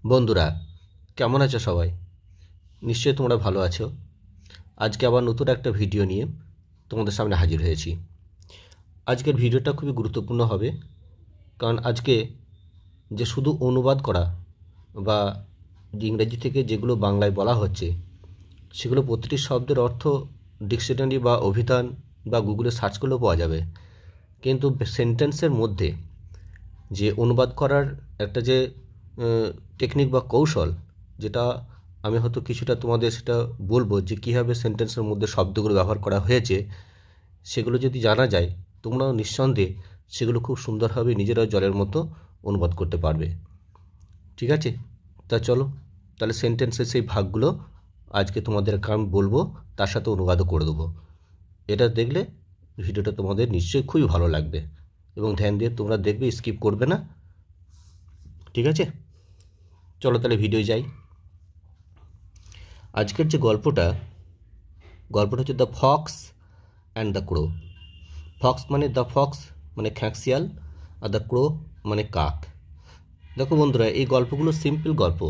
বন্ধুরা, কেমন আছো সবাই? নিশ্চয়ই তোমরা ভালো আছো। আজকে আবার নতুন একটা ভিডিও নিয়ে তোমাদের সামনে হাজির হয়েছি। আজকের ভিডিওটা খুবই গুরুত্বপূর্ণ হবে, কারণ আজকে যে শুধু অনুবাদ করা বা ইংরেজি থেকে যেগুলো বাংলায় বলা হচ্ছে সেগুলো প্রতিটি শব্দের অর্থ ডিকশনারি বা অভিধান বা গুগলে সার্চ করলেও পাওয়া যাবে, কিন্তু সেন্টেন্সের মধ্যে যে অনুবাদ করার একটা যে টেকনিক বা কৌশল, যেটা আমি হয়তো কিছুটা তোমাদের সেটা বলবো যে কীভাবে সেন্টেন্সের মধ্যে শব্দগুলো ব্যবহার করা হয়েছে, সেগুলো যদি জানা যায় তোমরাও নিঃসন্দেহে সেগুলো খুব সুন্দরভাবে নিজেরাও জলের মতো অনুবাদ করতে পারবে। ঠিক আছে, তা চলো তাহলে সেন্টেন্সের সেই ভাগগুলো আজকে তোমাদেরকে আমি বলবো, তার সাথে অনুবাদও করে দেবো। এটা দেখলে ভিডিওটা তোমাদের নিশ্চয়ই খুবই ভালো লাগবে এবং ধ্যান দিয়ে তোমরা দেখবে, স্কিপ করবে না। ঠিক আছে, চলো তাহলে ভিডিও যাই। আজকের যে গল্পটা হচ্ছে the fox and the crow. Fox মানে দ্য ফক্স মানে খ্যাঁকশিয়াল, আর দ্য ক্রো মানে কাক। দেখো বন্ধুরা, এই গল্পগুলো সিম্পল গল্প।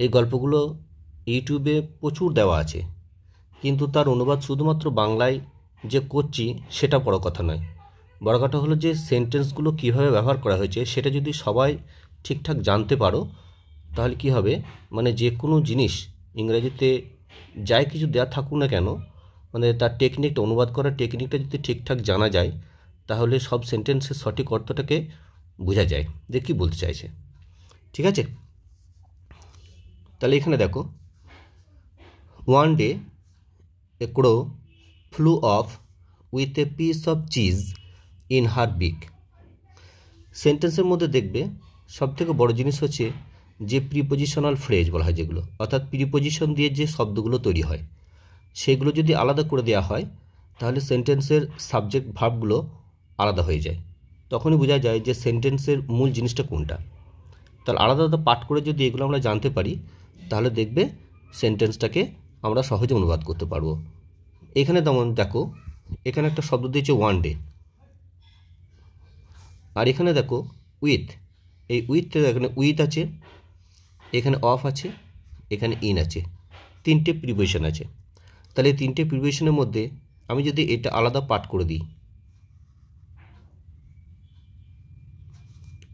এই গল্পগুলো ইউটিউবে প্রচুর দেওয়া আছে, কিন্তু তার অনুবাদ শুধুমাত্র বাংলায় যে করছি সেটা বড় কথা নয়। বড় কথা হলো যে সেন্টেন্সগুলো কীভাবে ব্যবহার করা হয়েছে সেটা যদি সবাই ঠিকঠাক জানতে পারো, তাহলে কি হবে, মানে যে কোনো জিনিস ইংরেজিতে যাই কিছু দেওয়া থাকুক না কেন, মানে তার টেকনিকটা, অনুবাদ করার টেকনিকটা যদি ঠিকঠাক জানা যায়, তাহলে সব সেন্টেন্সের সঠিক অর্থটাকে বোঝা যায় যে কী বলতে চাইছে। ঠিক আছে, তাহলে এখানে দেখো, one day a crow flew off with a piece of cheese in her beak. সেন্টেন্সের মধ্যে দেখবে সবথেকে বড় জিনিস হচ্ছে যে প্রিপোজিশনাল ফ্রেজ বলা হয়, যেগুলো অর্থাৎ প্রিপোজিশন দিয়ে যে শব্দগুলো তৈরি হয়, সেগুলো যদি আলাদা করে দেওয়া হয় তাহলে সেন্টেন্সের সাবজেক্ট ভার্বগুলো আলাদা হয়ে যায়। তখনই বোঝা যায় যে সেন্টেন্সের মূল জিনিসটা কোনটা। তাহলে আলাদা আলাদা পাঠ করে যদি এগুলো আমরা জানতে পারি, তাহলে দেখবে সেন্টেন্সটাকে আমরা সহজে অনুবাদ করতে পারবো। এখানে যেমন দেখো, এখানে একটা শব্দ দিয়েছে ওয়ান ডে, আর এখানে দেখো উইথ। এই উইথ, এখানে উইথ আছে, এখানে অফ আছে, এখানে ইন আছে, তিনটে প্রিপোজিশন আছে। তাহলে এই তিনটে প্রিপোজিশনের মধ্যে আমি যদি এটা আলাদা পাঠ করে দিই,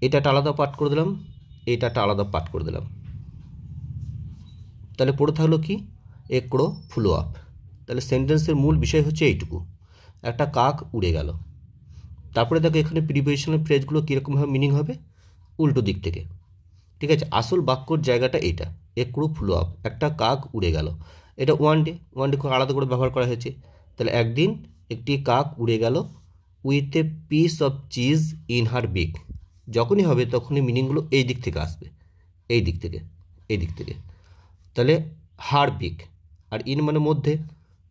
এটা একটা আলাদা পাঠ করে দিলাম, এটা একটা আলাদা পাঠ করে দিলাম, তাহলে পড়ে থাকলো কি, একড়ো ফ্লু আপ। তাহলে সেন্টেন্সের মূল বিষয় হচ্ছে এইটুকু, একটা কাক উড়ে গেল। তারপরে দেখো এখানে প্রিপোজিশনাল ফ্রেজগুলো কীরকমভাবে মিনিং হবে, উল্টো দিক থেকে। ঠিক আছে, আসল বাক্যর জায়গাটা এইটা, একড়ো ফ্লু আপ, একটা কাক উড়ে গেল। এটা ওয়ান ডে, ওয়ান ডে খুব আলাদা করে ব্যবহার করা হয়েছে। তাহলে একদিন একটি কাক উড়ে গেল with a piece of cheese in her বিক। যখনই হবে তখনই মিনিংগুলো এই দিক থেকে আসবে, এই দিক থেকে, এই দিক থেকে। তাহলে হার বিক, আর ইন মানে মধ্যে।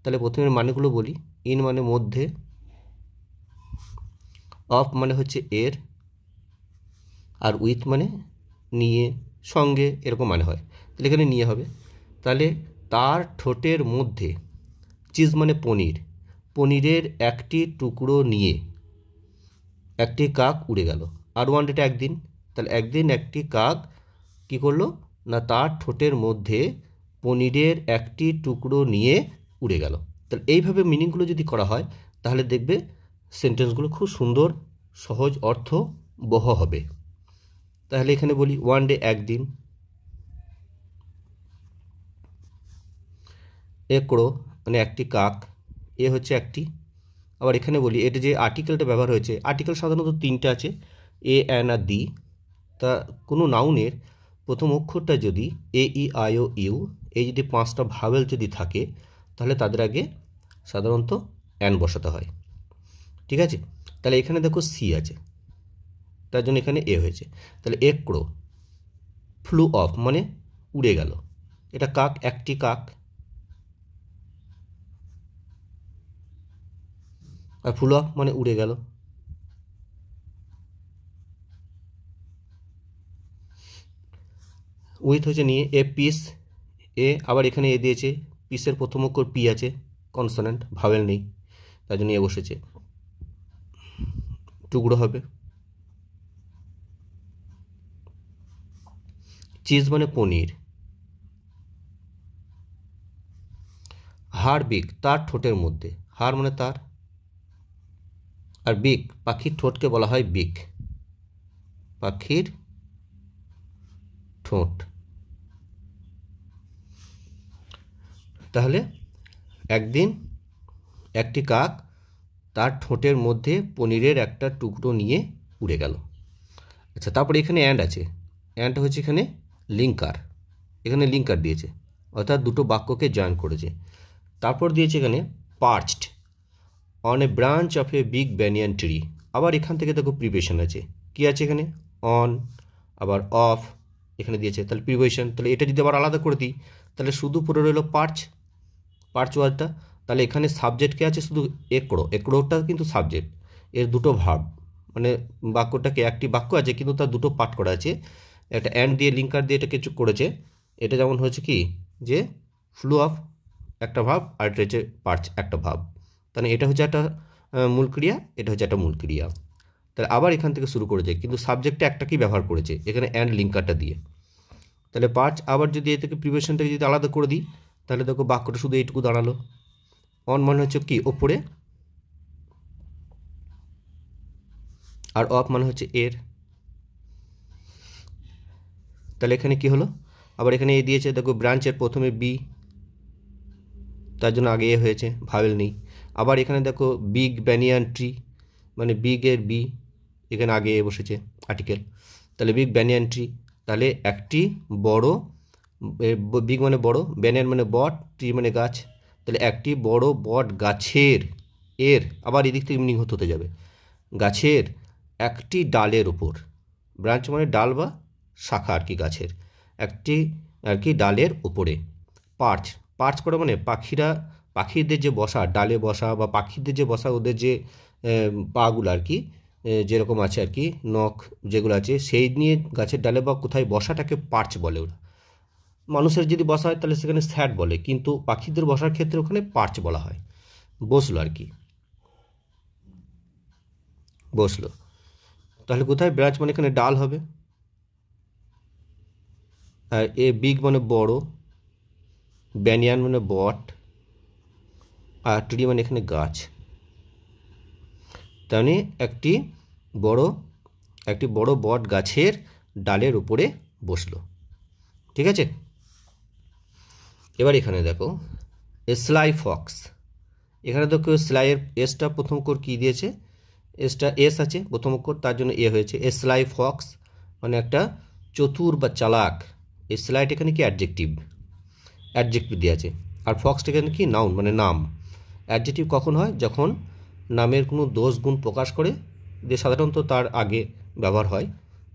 তাহলে প্রথমে মানেগুলো বলি। ইন মানে মধ্যে, অফ মানে হচ্ছে এর, আর উইথ মানে নিয়ে, সঙ্গে, এরকম মানে হয়। তাহলে এখানে নিয়ে হবে। তাহলে তার ঠোঁটের মধ্যে, চিজ মানে পনির, পনিরের একটি টুকরো নিয়ে একটি কাক উড়ে গেল। আর ওয়ান ডেটা একদিন, তাহলে একদিন একটি কাক কী করলো না, তার ঠোঁটের মধ্যে পনিরের একটি টুকরো নিয়ে উড়ে গেল। তাহলে এইভাবে মিনিংগুলো যদি করা হয়, তাহলে দেখবে সেন্টেন্সগুলো খুব সুন্দর, সহজ, অর্থ বহ হবে। তাহলে এখানে বলি ওয়ান ডে একদিন, একড়ো মানে একটি কাক, এ হচ্ছে একটি। আবার এখানে বলি এটা যে আর্টিকেলটা ব্যবহার হয়েছে, আর্টিকেল সাধারণত তিনটে আছে, এ, অ্যান আর দি। তা কোনো নাউনের প্রথম অক্ষরটা যদি এ, ই, আই, ও, ইউ, এই যদি পাঁচটা ভাওয়েল যদি থাকে, তাহলে তাদের আগে সাধারণত অ্যান বসাতে হয়। ঠিক আছে, তাহলে এখানে দেখো সি আছে, তার জন্য এখানে এ হয়েছে। তাহলে একড়ো ফ্লু অফ মানে উড়ে গেল, এটা কাক, একটি কাক। আর ফুল অফ মানে উড়ে গেল। উইথ হচ্ছে নিয়ে, এ পিস, এ আবার এখানে এ দিয়েছে, পিসের প্রথম অক্ষর পি আছে, কনসোনেন্ট, ভাওয়েল নেই, তার জন্য এ বসেছে। টুকরো হবে, চিজ মানে পনির। হার বিক, তার ঠোঁটের মধ্যে। হার মানে তার, আর বিক পাখির ঠোঁটকে বলা হয় বিক, পাখির ঠোঁট। তাহলে একদিন একটি কাক তার ঠোঁটের মধ্যে পনিরের একটা টুকরো নিয়ে উড়ে গেল। আচ্ছা, তারপরে এখানে অ্যান্ড আছে। অ্যান্ড হচ্ছে এখানে লিঙ্কার, এখানে লিঙ্কার দিয়েছে, অর্থাৎ দুটো বাক্যকে জয়েন করেছে। তারপর দিয়েছে এখানে perched on a branch of a big banyan tree. আবার এখান থেকে দেখো প্রিপোজিশন আছে, কি আছে এখানে? অন, আবার অফ এখানে দিয়েছে, তাহলে প্রিপোজিশন। তাহলে এটা যদি আবার আলাদা করে দিই তাহলে শুধু পুরো রইল পার্চ, পার্চ ওয়ার্ডটা। তাহলে এখানে সাবজেক্ট কে আছে শুধু একড়ো, একড়োটা কিন্তু সাবজেক্ট, এর দুটো ভার্ব, মানে বাক্যটাকে একটি বাক্য আছে কিন্তু তার দুটো পার্ট করা আছে। একটা অ্যান্ড দিয়ে লিঙ্কার দিয়ে এটা কিছু করেছে। এটা যেমন হয়েছে কি যে ফ্লু অফ একটা ভার্ব, আর এটা হচ্ছে পার্চ একটা ভার্ব। তাহলে এটা হচ্ছে একটা মূল ক্রিয়া, এটা হচ্ছে একটা মূল ক্রিয়া। তাহলে আবার এখান থেকে শুরু করেছে কিন্তু সাবজেক্টটা একটাকেই ব্যবহার করেছে এখানে অ্যান্ড লিঙ্কারটা দিয়ে। তাহলে পার্চ, আবার যদি এ থেকে প্রিপোজিশনটাকে যদি আলাদা করে দিই তাহলে দেখো বাক্যটা শুধু এইটুকু দাঁড়ালো। অন মানে হচ্ছে কি ওপরে, আর অফ মানে হচ্ছে এর। তাহলে এখানে কি হলো? আবার এখানে এ দিয়েছে, দেখো ব্রাঞ্চের প্রথমে বি, তার জন্য আগে এ হয়েছে, ভাওয়েল নেই। আবার এখানে দেখো বিগ ব্যানিয়ান ট্রি, মানে বিগের বি, এখানে আগে এ বসেছে আর্টিকেল। তাহলে বিগ ব্যানিয়ান ট্রি, তাহলে একটি বড়, বিগ মানে বড়, ব্যানিয়ান মানে বট, ট্রি মানে গাছ, তাহলে একটি বড় বট গাছের, এর আবার এদিক থেকে মিনিং হতে যাবে, গাছের একটি ডালের ওপর। ব্রাঞ্চ মানে ডাল বা শাখা আর কি, গাছের একটি আর কি ডালের ওপরে। পার্চ, পার্চ করে মানে পাখিরা, পাখিদের যে বসা, ডালে বসা বা পাখিদের যে বসা, ওদের যে পাগুলো আর কি যেরকম আছে আর কি, নখ যেগুলো আছে সেই নিয়ে গাছের ডালে বা কোথায় বসাটাকে পার্চ বলে ওরা। মানুষের যদি বসা হয় তাহলে সেখানে স্যাট বলে, কিন্তু পাখিদের বসার ক্ষেত্রে ওখানে পার্চ বলা হয়। বসলো আর কি, বসলো। তাহলে কোথায়? ব্রাঞ্চ মানে এখানে ডাল হবে, আর এ বিগ মানে বড়, ব্যানিয়ান মানে বট, আর ট্রি মানে এখানে গাছ। তাহলে একটি বড় বট গাছের ডালের উপরে বসলো। ঠিক আছে, এবার এখানে দেখো স্লাই ফক্স, এখানে দেখো স্লাইয়ের এসটা প্রথম অক্ষর কী দিয়েছে? এসটা এস আছে প্রথম অক্ষর, তার জন্য এ হয়েছে। স্লাই ফক্স মানে একটা চতুর বা চালাক। এই স্লাইট এখানে কি অ্যাডজেক্টিভ, অ্যাডজেক্টিভ দিয়ে আছে। আর ফক্সটা এখানে কি নাউন মানে নাম। অ্যাডজেক্টিভ কখন হয়? যখন নামের কোনো দোষ গুণ প্রকাশ করে যে সাধারণত তার আগে ব্যবহার হয়,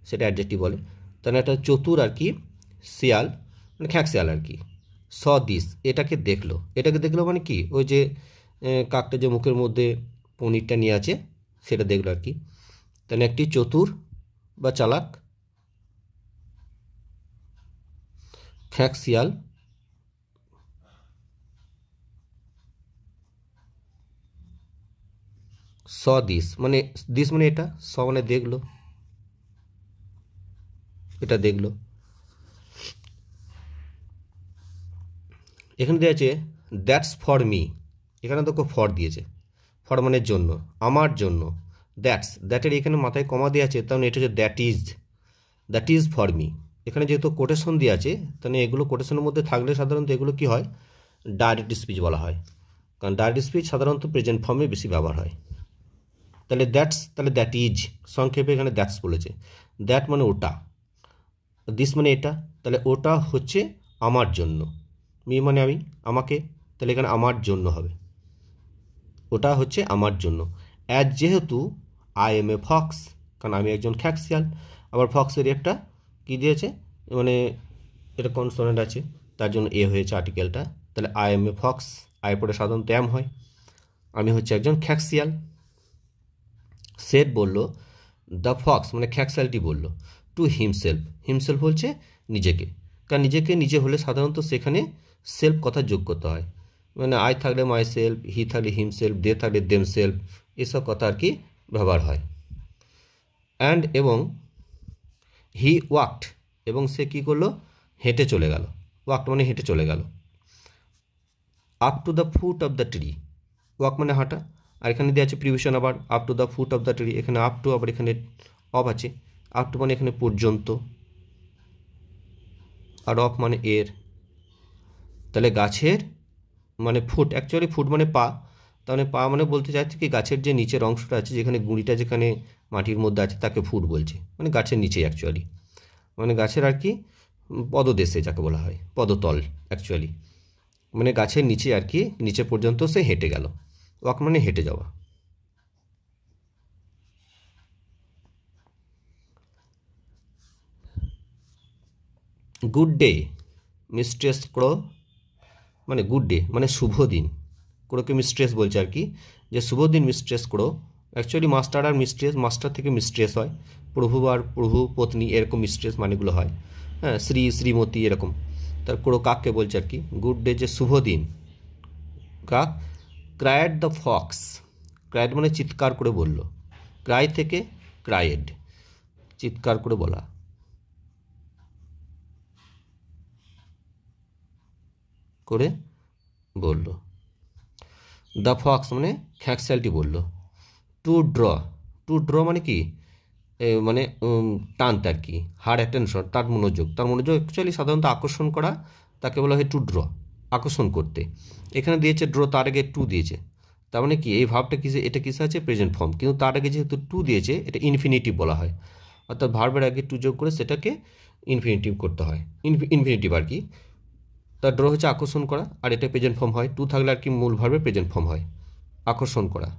সেটা অ্যাডজেক্টিভ বলে। তাহলে একটা চতুর আর কি শিয়াল, মানে খ্যাঁক শিয়াল আর কি, স দিস এটাকে দেখলো, এটাকে দেখলো মানে কি ওই যে কাকটা যে মুখের মধ্যে পনিরটা নিয়ে আছে সেটা দেখলো আর কি। তাহলে একটি চতুর বা চালাক খ্যাঁক শিয়াল স দিস মানে এটা, স মানে দেখলো, এটা দেখলো। এখানে দেওয়া আছে দ্যাটস ফর মি, এখানে দেখো ফর দিয়েছে, ফর মানে জন্য, আমার জন্য। দ্যাটের এখানে মাথায় কমা দেওয়া আছে, তাহলে এটা হচ্ছে দ্যাট ইজ ফর মি। এখানে যেহেতু কোটেশন দেওয়া আছে তাহলে এগুলো কোটেশনের মধ্যে থাকলে সাধারণত এগুলো কি হয়? ডাইরেক্ট স্পিচ বলা হয়, কারণ ডাইরেক্ট স্পিচ সাধারণত প্রেজেন্ট ফর্মে বেশি ব্যবহার হয়। তাহলে তাহলে দ্যাট ইজ, সংক্ষেপে এখানে দ্যাটস বলেছে। দ্যাট মানে ওটা, দিস মানে এটা, তাহলে ওটা হচ্ছে আমার জন্য। মি মানে আমি, আমাকে, তাহলে এখানে আমার জন্য হবে, ওটা হচ্ছে আমার জন্য। অ্যাজ যেহেতু আই এম এ ফক্স, কারণ আমি একজন খ্যাঁক শিয়াল। আবার ফক্সের একটা কী দিয়েছে, মানে এটা কনসোনেন্ট আছে তার জন্য এ হয়েছে আর্টিকেলটা। তাহলে I M a fox, I পরে সাধারণত এম হয়, আমি হচ্ছে একজন খ্যাঁক শিয়াল। সেট বলল, দ্য ফক্স মানে খ্যাঁক শিয়ালটি বলল, টু হিমসেলফ বলছে নিজেকে, কারণ নিজেকে নিজে হলে সাধারণত সেখানে সেলফ কথা যোগ করতে হয়, মানে আই থাকলে মাই সেলফ, হি থাকলে হিমসেলফ, দে থাকলে দেম সেলফ, এসব কথা আর কি ব্যবহার হয়। অ্যান্ড এবং হি ওয়াকড, এবং সে কী করলো, হেঁটে চলে গেল। ওয়াক মানে হেঁটে চলে গেল। Up to the foot of the tree, walk মানে হাঁটা, আর এখানে দেওয়া আছে প্রিভিশন আবার up to the foot of the tree, এখানে আপ টু, আবার এখানে অফ আছে। আপ টু মানে এখানে পর্যন্ত, আর অফ মানে এর। তাহলে গাছের মানে ফুট, অ্যাকচুয়ালি ফুট মানে পা, তাহলে পা মানে বলতে চাইছে কি গাছের যে নিচের অংশটা আছে, যেখানে গুঁড়িটা যেখানে মাটির মধ্যে আছে তাকে ফুট বলছে, মানে গাছের নিচেই অ্যাকচুয়ালি, মানে গাছের আর কি পদদেশে যাকে বলা হয়, পদতল অ্যাকচুয়ালি, মানে গাছের নিচে আর কি, নিচে পর্যন্ত সে হেঁটে গেল। ওয়াক মানে হেঁটে যাওয়া। গুড ডে মিস্ট্রেস ক্রো, মানে গুড ডে মানে শুভ দিন, ক্রোকে মিস্ট্রেস বলছে আর কি, যে শুভ দিন মিস্ট্রেস ক্রো। অ্যাকচুয়ালি মাস্টার আর মিস্ট্রেস, মাস্টার থেকে মিস্ট্রেস হয়, প্রভু আর প্রভু পত্নী এরকম মিস্ট্রেস মানেগুলো হয়, হ্যাঁ, শ্রী শ্রীমতী এরকম। তার ক্রো কাককে বলছে আর কি, গুড ডে যে শুভ দিন। কাক, ক্রায়েড দ্য ফক্স, ক্রায়েড মানে চিৎকার করে বলল, ক্রাই থেকে ক্রায়েড, চিৎকার করে বলা, করে বলল। দ্য ফক্স মানে খ্যাঁকশালটি বলল। টু ড্র, টু ড্র মানে কি, মানে টানতে আর কি, হার অ্যাটেনশন, তার মনোযোগ, তার মনোযোগ অ্যাকচুয়ালি সাধারণত আকর্ষণ করা, তাকে বলা হয় টু ড্র, আকর্ষণ করতে। এখানে দিয়েছে ড্র, তার আগে টু দিয়েছে, তার মানে কি এই ভাবটা কিসে, এটা কিসে আছে, প্রেজেন্ট ফর্ম, কিন্তু তার আগে যেহেতু টু দিয়েছে এটা ইনফিনিটিভ বলা হয়, অর্থাৎ ভার্বের আগে টু যোগ করে সেটাকে ইনফিনিটিভ করতে হয়, ইনফিনিটিভ আর কি। তার ড্র হচ্ছে আকর্ষণ করা, আর এটা প্রেজেন্ট ফর্ম হয়, টু থাকলে আর কি মূল ভার্বের প্রেজেন্ট ফর্ম হয়, আকর্ষণ করা।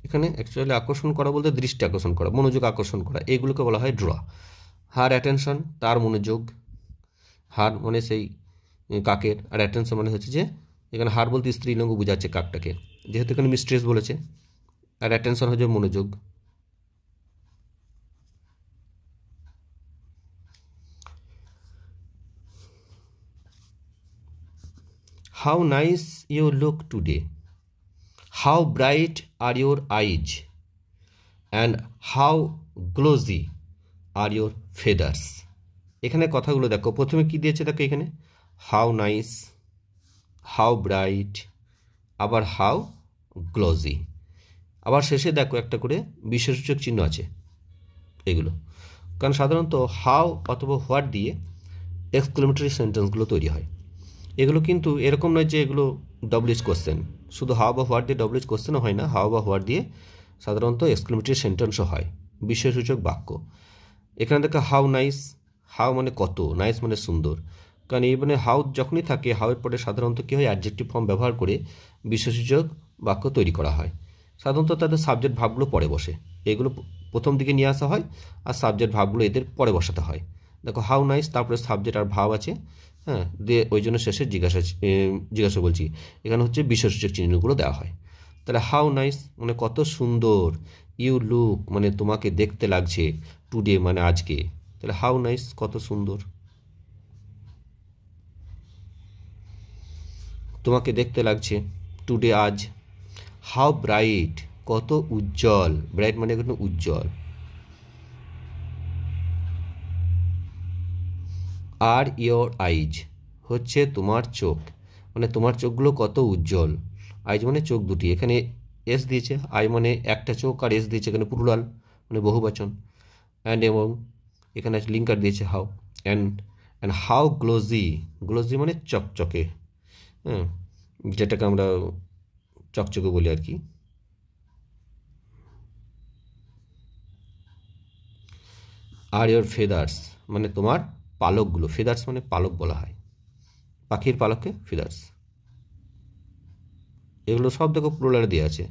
এখানে অ্যাকচুয়ালি আকর্ষণ করা বলতে দৃষ্টি আকর্ষণ করা, মনোযোগ আকর্ষণ করা, এইগুলোকে বলা হয় ড্র। হার অ্যাটেনশন, তার মনোযোগ, হার মানে সেই কাকের, আর অ্যাটেনশন মানে হচ্ছে যে এখানে হার বলতে স্ত্রীলিঙ্গ বোঝাচ্ছে কাকটাকে, যেহেতু এখানে মিস্ট্রেস বলেছে, আর অ্যাটেনশন হচ্ছে মনোযোগ। How nice you look today, how bright are your eyes, and how glossy are your feathers. এখানে কথাগুলো দেখো, প্রথমে কি দিয়েছে দেখো, এখানে হাউ নাইস, হাউ ব্রাইট, আবার হাউ গ্লোজি, আবার শেষে দেখো একটা করে বিশেষসূচক চিহ্ন আছে, এগুলো কারণ সাধারণত হাউ অথবা হোয়াট দিয়ে এক্সক্লেমেটরি সেন্টেন্সগুলো তৈরি হয়। এগুলো কিন্তু এরকম নয় যে এগুলো ডব্লিউএইচ কোশ্চেন, শুধু হাউ বা হোয়াট দিয়ে ডব্লিউএইচ কোশ্চেনও হয় না, হাউ বা হোয়াট দিয়ে সাধারণত এক্সক্লেমেটরি সেন্টেন্সও হয়, বিশেষসূচক বাক্য। এখানে দেখো হাউ নাইস, হাউ মানে কত, নাইস মানে সুন্দর, কারণ এই মানে হাউ যখনই থাকে, হাউয়ের পরে সাধারণত কী হয়, অ্যাডজেক্টিভ ফর্ম ব্যবহার করে বিশেষসূচক বাক্য তৈরি করা হয়। সাধারণত তাদের সাবজেক্ট ভাবগুলো পরে বসে, এগুলো প্রথম দিকে নিয়ে আসা হয়, আর সাবজেক্ট ভাবগুলো এদের পরে বসাতে হয়। দেখো হাউ নাইস, তারপরে সাবজেক্ট আর ভাব আছে, হ্যাঁ, দিয়ে ওই জন্য শেষে জিজ্ঞাসা বলছি, এখানে হচ্ছে বিশেষসূচক চিহ্নগুলো দেওয়া হয়। তাহলে হাউ নাইস মানে কত সুন্দর, ইউ লুক মানে তোমাকে দেখতে লাগছে, টুডে মানে আজকে, তাহলে হাউ নাইস কত সুন্দর, তোমাকে দেখতে লাগছে, টুডে আজ। হাউ ব্রাইট কত উজ্জ্বল, ব্রাইট মানে এখানে উজ্জ্বল। আর ইয়োর আইজ হচ্ছে তোমার চোখ, মানে তোমার চোখগুলো কত উজ্জ্বল, আইজ মানে চোখ দুটি, এখানে এস দিয়েছে, আই মানে একটা চোখ, আর এস দিয়েছে এখানে প্লুরাল মানে বহুবচন, অ্যান্ড এবং এখানে লিঙ্কার দিয়েছে how, and how glossy, glossy মানে চকচকে, হ্যাঁ, যেটাকে আমরা চকচকে বলি আর কি। আর ইয়োর ফেদার্স মানে তোমার পালকগুলো, ফেদার্স মানে পালক বলা হয়, পাখির পালককে ফেদার্স। এগুলো সব দেখো প্লুরাল দিয়ে আছে,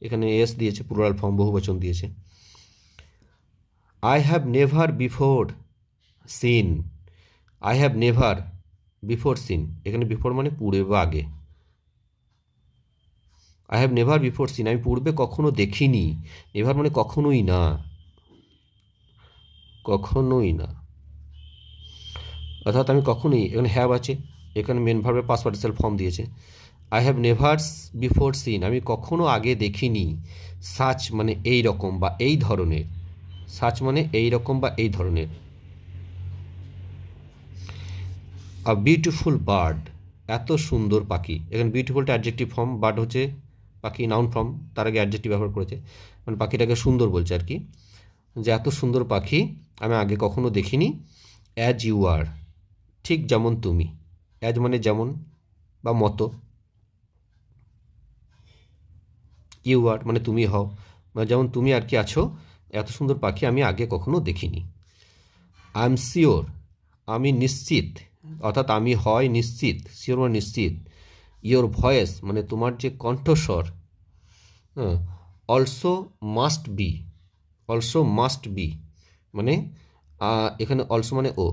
এখানে এস দিয়েছে, প্লুরাল ফর্ম বহুবচন দিয়েছে। I have never before seen, I have never before seen, এখানে বিফোর মানে পূর্বে বা আগে, I have never before seen আমি পূর্বে কখনো দেখিনি, নেভার মানে কখনোই না, কখনোই না, অর্থাৎ আমি কখনোই, এখানে হ্যাভ আছে, এখানে মেন ভার্বের পাস্ট পার্টিসিপাল ফর্ম দিয়েছে। I have never before seen আমি কখনো আগে দেখিনি, সাচ মানে এই রকম বা এই ধরনের, সাচ মানে এই রকম বা এই ধরনের। আ বিউটিফুল বার্ড, এত সুন্দর পাখি। এখানে বিউটিফুলটা অ্যাডজেক্টিভ ফর্ম, বার্ড হচ্ছে পাখি নাউন ফর্ম, তার আগে অ্যাডজেক্টিভ ব্যবহার করেছে, মানে পাখিটাকে সুন্দর বলছে আর কি, যে এত সুন্দর পাখি আমি আগে কখনো দেখিনি। অ্যাজ ইউ আর, ঠিক যেমন তুমি। অ্যাজ মানে যেমন বা মতো, ইউ আর মানে তুমি হও, মানে যেমন তুমি আর কি আছো, এত সুন্দর পাখি আমি আগে কখনো দেখিনি। আই এম শিওর, আমি নিশ্চিত, অর্থাৎ আমি হয় নিশ্চিত, শিওর মানে নিশ্চিত। ইয়োর ভয়েস মানে তোমার যে কণ্ঠস্বর, হ্যাঁ, also must be, also must be মানে এখানে অলসো মানে ও,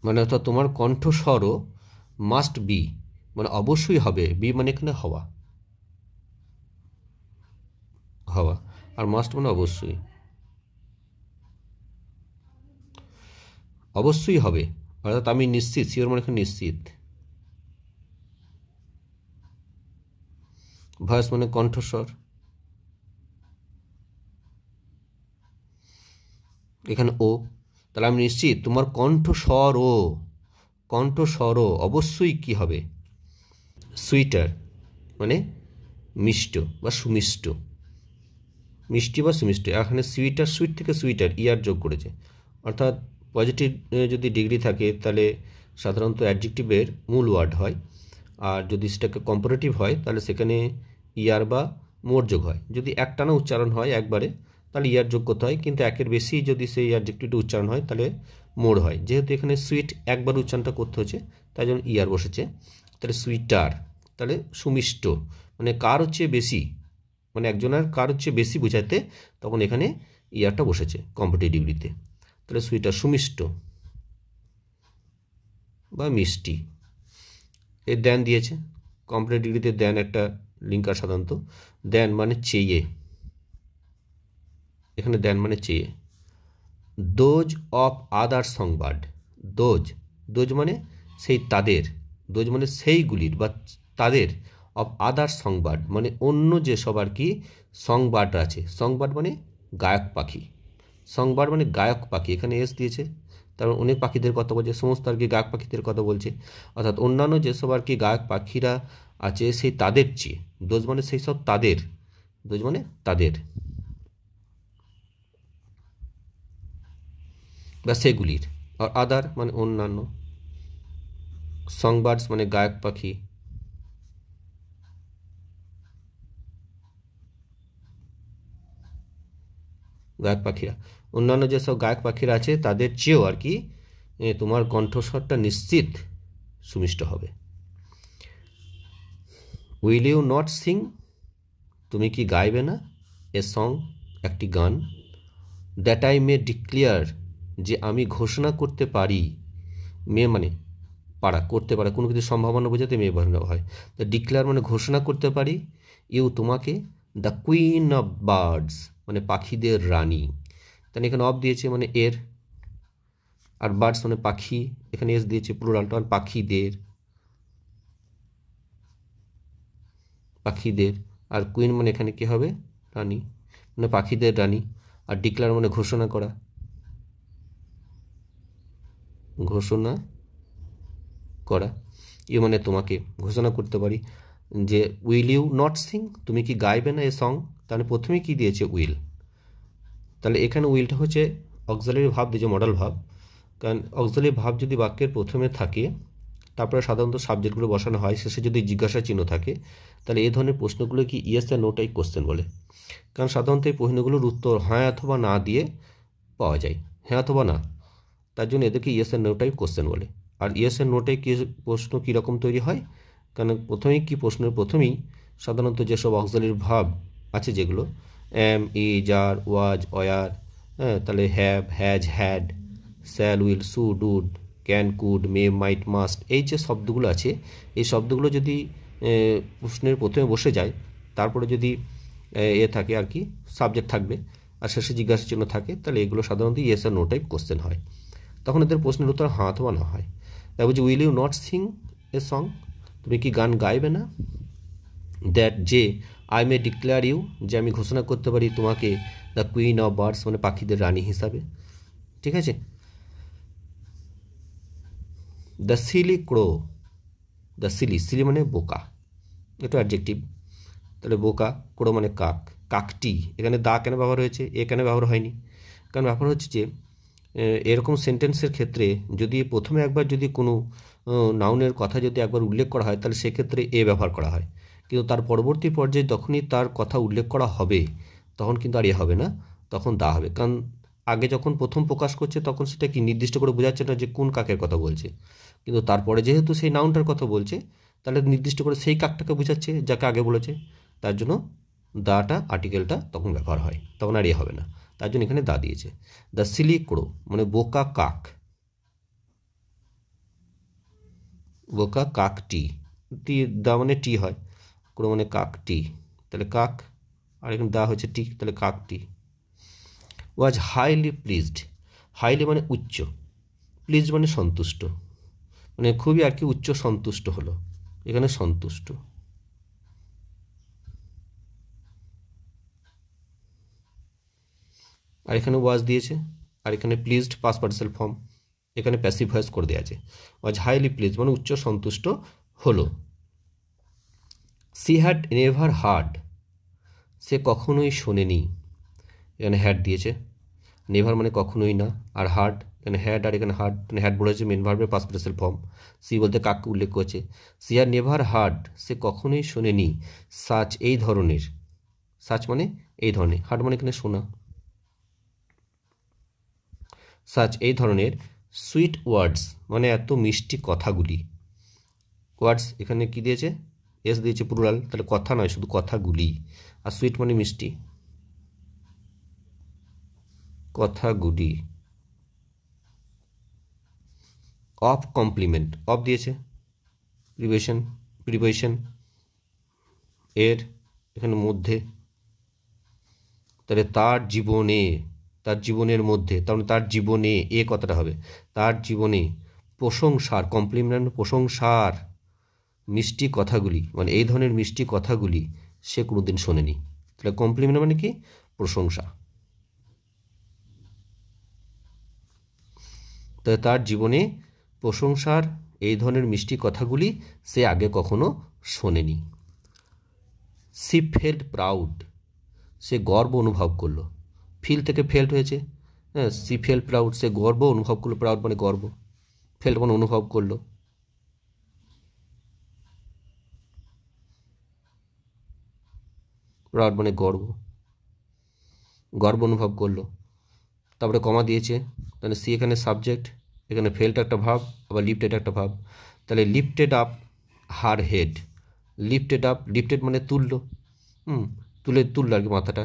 মানে অর্থাৎ তোমার কণ্ঠস্বরও মাস্ট বি মানে অবশ্যই হবে, বি মানে এখানে হওয়া, হওয়া, আর মাস্ট মানে অবশ্যই, অবশ্যই হবে, অর্থাৎ আমি নিশ্চিত, শিওর মানে এখানে নিশ্চিত। ভয়েস মানে কণ্ঠস্বর, এখানে ও, তাহলে আমি নিশ্চিত তোমার কণ্ঠস্বরও, কণ্ঠস্বরও অবশ্যই কি হবে, সুইটার মানে মিষ্ট বা সুমিষ্ট, মিষ্টি বা সুমিষ্ট। এখানে সুইটার, সুইট থেকে সুইটার ইয়ার যোগ করেছে, অর্থাৎ পজিটিভ যদি ডিগ্রি থাকে তাহলে সাধারণত অ্যাডজেক্টিভের মূল ওয়ার্ড হয়, আর যদি সেটাকে কম্পারেটিভ হয় তাহলে সেখানে ইয়ার বা মোর যোগ হয়। যদি একটানা উচ্চারণ হয় একবারে তাহলে ইয়ার যোগ করতে হয়, কিন্তু একের বেশি যদি সেই অ্যাডজেক্টিভটা উচ্চারণ হয় তাহলে মোর হয়। যেহেতু এখানে সুইট একবার উচ্চারণটা করতে হচ্ছে তাই জন্য ইয়ার বসেছে, তাহলে সুইটার তাহলে সুমিষ্ট, মানে কার হচ্ছে বেশি, মানে একজনের কার হচ্ছে বেশি বোঝাতে তখন এখানে ইয়ারটা বসেছে কম্পারেটিভ ডিগ্রিতে, তাহলে সুইটার সুমিষ্ট বা মিষ্টি। এর দেন দিয়েছে কম্পারেটিভ ডিগ্রিতে, দেন একটা লিঙ্কার সাধারণত, দেন মানে চেয়ে, এখানে দেন মানে চেয়ে। দোজ অফ আদার সংবাদ, দোজ, দোজ মানে সেই তাদের, দোজ মানে সেইগুলির বা তাদের, অফ আদার সংবাদ মানে অন্য যেসব আর কি সংবাদ আছে, সংবাদ মানে গায়ক পাখি, সংবাদ মানে গায়ক পাখি, এখানে এস দিয়েছে, তারপর অনেক পাখিদের কথা বলছে, সমস্ত আর কি গায়ক পাখিদের কথা বলছে, অর্থাৎ অন্যান্য যেসব আর কি গায়ক পাখিরা আছে সেই তাদের চেয়ে, দোজ মানে সেই সব তাদের, দোজ মানে তাদের বা সেগুলির, আর আদার মানে অন্যান্য, সংবার্ডস মানে গায়ক পাখি, গায়ক পাখিরা, অন্যান্য যেসব গায়ক পাখিরা আছে তাদের চেয়েও আর কি তোমার কণ্ঠস্বরটা নিশ্চিত সুমিষ্ট হবে। উইল ইউ নট সিং, তুমি কি গাইবে না, এ সং একটি গান, দ্যাট আই মে ডিক্লেয়ার যে আমি ঘোষণা করতে পারি, মে মানে পারা, করতে পারা, কোনো কিছু সম্ভাবনা বোঝাতে মে বানানো হয়, তো ডিক্লেয়ার মানে ঘোষণা করতে পারি, ইউ তোমাকে, দ্য কুইন অফ বার্ডস মানে পাখিদের রানী, তাহলে এখানে অফ দিয়েছে মানে এর, আর বার্ডস মানে পাখি, এখানে এস দিয়েছে প্লুরালটা, পাখিদের, পাখিদের, আর কুইন মানে এখানে কি হবে রানী, মানে পাখিদের রানী, আর ডিক্লেয়ার মানে ঘোষণা করা, ঘোষণা করা, ইউ মানে তোমাকে ঘোষণা করতে পারি যে উইল ইউ নট সিং, তুমি কি গাইবে না এ সং, তাহলে প্রথমে কি দিয়েছে উইল, তাহলে এখানে উইলটা হচ্ছে অক্সিলারি ভাব দিয়েছে, মডেল ভাব, কারণ অক্সিলারি ভাব যদি বাক্যের প্রথমে থাকে তারপরে সাধারণত সাবজেক্টগুলো বসানো হয়, শেষে যদি জিজ্ঞাসা চিহ্ন থাকে তাহলে এই ধরনের প্রশ্নগুলো কি ইয়েস আর নো টাইপ কোশ্চেন বলে, কারণ সাধারণত এই প্রশ্নগুলোর উত্তর হ্যাঁ অথবা না দিয়ে পাওয়া যায়, হ্যাঁ অথবা না, তার জন্য এদেরকে ইয়েস আর নো টাইপ কোশ্চেন বলে। আর ইয়েস আর নো টাইপ প্রশ্ন কীরকম তৈরি হয়, কারণ প্রথমেই কি প্রশ্নের প্রথমেই সাধারণত যেসব অক্সিলারি ভাব আছে যেগুলো am, is, are, was, were, হ্যাঁ, তাহলে have, has, had, shall, will, should, would, can, could, may, might, must, এই যে শব্দগুলো আছে এই শব্দগুলো যদি প্রশ্নের প্রথমে বসে যায়, তারপরে যদি থাকে আর কি সাবজেক্ট থাকবে আর শেষে জিজ্ঞাসা চিহ্ন থাকে, তাহলে এগুলো সাধারণত ইয়েস আর নো টাইপ কোশ্চেন হয়, তখন এদের প্রশ্নের উত্তর হাঁ অথবা না হয়। তাই বলছি will you not sing a song, তুমি কি গান গাইবে না, দ্যাট যে আই মে ডিক্লেয়ার ইউ, যে আমি ঘোষণা করতে পারি তোমাকে দ্য কুইন অফ বার্ডস মানে পাখিদের রানী হিসাবে। ঠিক আছে। The silly crow, the silly মানে বোকা, এটা অ্যাডজেক্টিভ। তাহলে বোকা, ক্রো মানে কাক, কাকটি, এখানে দা কেন ব্যবহার হয়েছে, এ কেন ব্যবহার হয়নি? কারণ ব্যাপার হচ্ছে যে এরকম সেন্টেন্সের ক্ষেত্রে যদি প্রথমে একবার যদি কোনো নাউনের কথা যদি একবার উল্লেখ করা হয় তাহলে সেক্ষেত্রে এ ব্যবহার করা হয়, কিন্তু তার পরবর্তী পর্যায়ে যখনই তার কথা উল্লেখ করা হবে তখন কিন্তু আর এ হবে না, তখন দা হবে। কারণ আগে যখন প্রথম প্রকাশ করছে তখন সেটা কি নির্দিষ্ট করে বোঝাচ্ছে না যে কোন কাকের কথা বলছে, কিন্তু তারপরে যেহেতু সেই নাউনটার কথা বলছে তাহলে নির্দিষ্ট করে সেই কাকটাকে বোঝাচ্ছে যাকে আগে বলেছে, তার জন্য দাটা আর্টিকেলটা তখন ব্যবহার হয়, তখন আর এ হবে না, তার জন্য এখানে দা দিয়েছে। দ্য সিলি ক্রো মানে বোকা কাক, বোকা কাকটি, টি দা মানে টি হয়, ক্রো মানে কাকটি, তাহলে কাক, আর এখানে দা হচ্ছে টি, তাহলে কাকটি। ওয়াজ হাইলি প্লিজড, হাইলি মানে উচ্চ, প্লিজড মানে সন্তুষ্ট, মানে খুবই আর কি উচ্চ সন্তুষ্ট হলো, এখানে সন্তুষ্ট। আর এখানে ওয়াজ দিয়েছে, আর এখানে প্লিজড পাস্ট পার্টিসিপেল ফর্ম, এখানে প্যাসিভ ভয়েস করে দেওয়া আছে। ওয়াজ হাইলি প্লিজড মানে উচ্চ সন্তুষ্ট হলো। সি হ্যাড নেভার হার্ড, সে কখনোই শোনেনি, এখানে হ্যাড দিয়েছে, নেভার মানে কখনোই না, আর হার্ড এখানে হ্যাড, আর এখানে হার্ড, মানে হ্যাড বলেছে মেন ভার্বের পাস্ট পার্টিসিপেল ফর্ম, সি বলতে কাককে উল্লেখ করেছে। সি হ্যাড নেভার হার্ড, সে কখনোই শোনেনি, সাচ এই ধরনের, সাচ মানে এই ধরনের, হার্ড মানে এখানে শোনা, সাচ এই ধরনের, সুইট ওয়ার্ডস মানে এত মিষ্টি কথাগুলি, ওয়ার্ডস এখানে কি দিয়েছে, এস দিয়েছে প্লুরাল, তাহলে কথা নয় শুধু কথাগুলি, আর সুইট মানে মিষ্টি, কথাগুলি। অফ কমপ্লিমেন্ট, অফ দিয়েছে প্রিপোজিশন এর এখানে মধ্যে, তাহলে তার জীবনে, তার জীবনের মধ্যে, তার মানে তার জীবনে এ কথাটা হবে, তার জীবনে প্রশংসার, কমপ্লিমেন্ট প্রশংসার মিষ্টি কথাগুলি, মানে এই ধরনের মিষ্টি কথাগুলি সে কোনোদিন শোনেনি। তাহলে কমপ্লিমেন্ট মানে কি, প্রশংসা। তাহলে তার জীবনে প্রশংসার এই ধরনের মিষ্টি কথাগুলি সে আগে কখনো শোনেনি। সি ফেল্ট প্রাউড, সে গর্ব অনুভব করলো, ফিল থেকে ফেল্ট হয়েছে, হ্যাঁ, সি ফেল্ট প্রাউড, সে গর্ব অনুভব করলো, প্রাউড মানে গর্ব, ফেল্ট মানে অনুভব করলো। প্রাউড মানে গর্ব, গর্ব অনুভব করলো। তারপরে কমা দিয়েছে, তাহলে সি এখানে সাবজেক্ট, এখানে ফেল্ট একটা ভাব, আবার লিফটেড একটা ভাব, তাহলে lifted up her head, lifted up, lifted মানে তুললো, তুললো আর কি, মাথাটা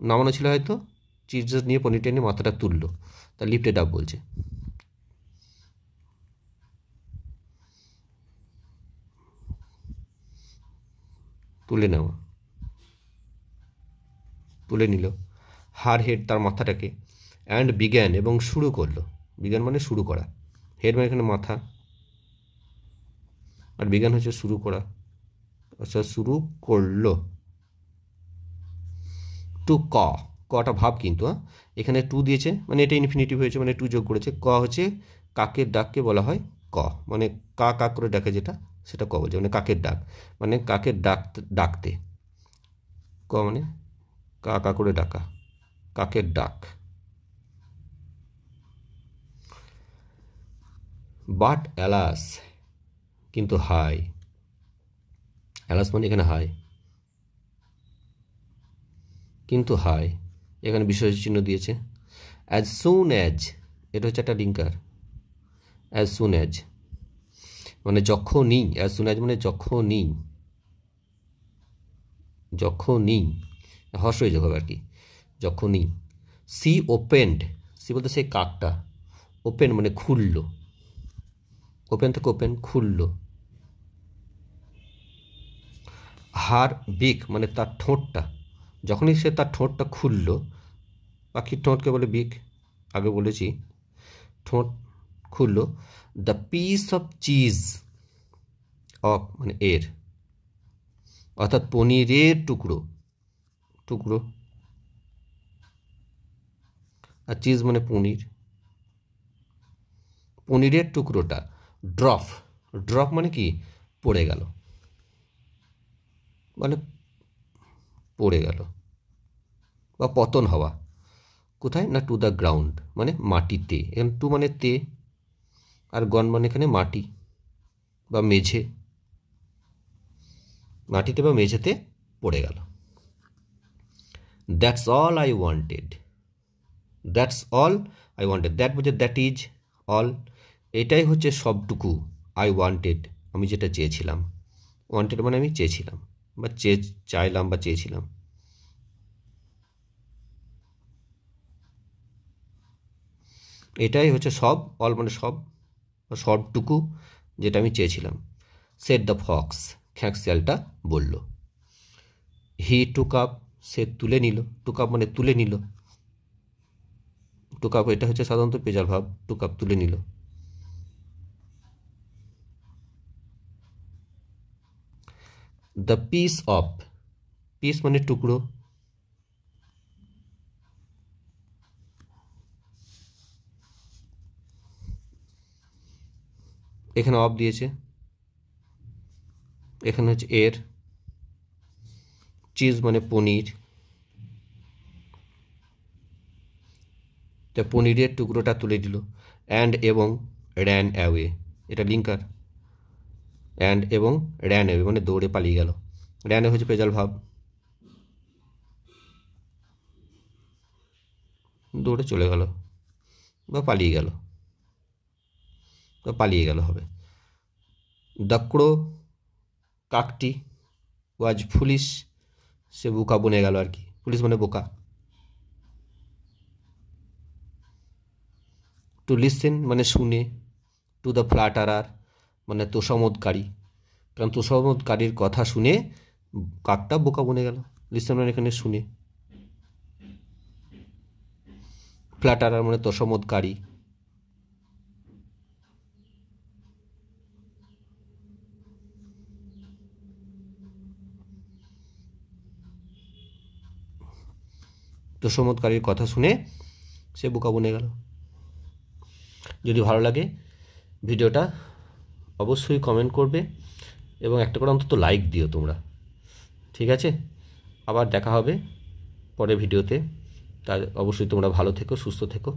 নামানো ছিল হয়তো, চিজ নিয়ে পনিটা নিয়ে মাথাটা তুললো, তা লিফটেড আপ বলছে। তুলে নেওয়া, তুলে নিল, হার হেড তার মাথাটাকে, অ্যান্ড বিজ্ঞান এবং শুরু করলো, বিজ্ঞান মানে শুরু করা, হেড মানে এখানে মাথা, আর বিজ্ঞান হচ্ছে শুরু করা, আচ্ছা শুরু করলো। টু কটা ভাব কিন্তু, এখানে টু দিয়েছে মানে এটা ইনফিনিটিভ হয়েছে, মানে টু যোগ করেছে। ক হচ্ছে কাকের ডাককে বলা হয় ক, মানে কা কাক করে ডাকে যেটা, সেটা ক বলছে, মানে কাকের ডাক, মানে কাকের ডাকতে, ক মানে কা কা করে ডাকা, কাকের ডাক। বাট অ্যালাস, কিন্তু হাই, অ্যালাস মানে এখানে হাই, কিন্তু হাই, এখানে বিশেষ চিহ্ন দিয়েছে। অ্যাজ সুন অ্যাজ, এটা হচ্ছে একটা লিঙ্কার, অ্যাজ সুন অ্যাজ মানে যখনই, অ্যাজ সুন অ্যাজ মানে যখনই, যখনই হর্ষ হয়ে যাবে আর কি, যখনই। সি ওপেন্ড, সি বলতে সেই কাকটা, ওপেন মানে খুললো, ওপেন থেকে ওপেন খুললো। হার বিক মানে তার ঠোঁটটা, যখনই সে তার ঠোঁটটা খুললো, পাখির ঠোঁটকে বলে বিক, আগে বলেছি, ঠোঁট খুললো। The piece of cheese, of মানে এর, অর্থাৎ পনিরের টুকরো টুকরো, আর চিজ মানে পনির, পনিরের টুকরোটা ড্রপ, ড্রপ মানে কি পড়ে গেল, মানে পড়ে গেল বা পতন হওয়া। কোথায় না টু দ্য গ্রাউন্ড মানে মাটিতে, এখানে টু মানে তে, আর গন মানে এখানে মাটি বা মেঝে, মাটিতে বা মেঝেতে পড়ে গেল। That's all I wanted, that's all I wanted, that বুঝে দ্যাট ইজ অল, এটাই হচ্ছে সবটুকু, আই ওয়ান্টেড আমি যেটা চেয়েছিলাম, ওয়ান্টেড মানে আমি চেয়েছিলাম বা চাইলাম বা চেয়েছিলাম। এটাই হচ্ছে সব, অল মানে সব, সবটুকু যেটা আমি চেয়েছিলাম। সেড দ্য ফক্স, খ্যাঁকশিয়ালটা বলল। হি টুক আপ, সে তুলে নিল, টুক আপ মানে তুলে নিল, টুক আপ এটা হচ্ছে সাধারণত পেজার ভাব, টুক আপ তুলে নিল। দ্য পিস অফ, পিস মানে টুকরো, এখানে অফ দিয়েছে, এখানে হচ্ছে এর, চিজ মানে পনির, তা পনিরের টুকরোটা তুলে দিল। অ্যান্ড এবং র্যান অ্যাওয়ে, এটা লিঙ্কার, অ্যান্ড এবং র্যান অ্যাওয়ে মানে দৌড়ে পালিয়ে গেল। র্যান হচ্ছে পেজাল ভাব, দৌড়ে চলে গেল বা পালিয়ে গেল, বা পালিয়ে গেল হবে। দ্য ক্রো, কাকটি, ওয়াজ ফুলিশ, সে বোকা বনে গেল আর কি, পুলিশ মানে বোকা। টু লিসেন মানে শুনে, টু দ্য ফ্ল্যাটারার মানে তোষামোদকারী, কারণ তোষামোদকারীর কথা শুনে কাকটা বোকা বনে গেল, লিসেন মানে এখানে শুনে, ফ্ল্যাটারার মানে তোষামোদকারী। তোষামোদকারীর কথা শুনে সে বোকা বনে গেল। যদি ভালো লাগে ভিডিওটা অবশ্যই কমেন্ট করবে এবং একটা করে অন্তত লাইক দিও তোমরা, ঠিক আছে? আবার দেখা হবে পরের ভিডিওতে, তাই অবশ্যই তোমরা ভালো থেকো, সুস্থ থেকো।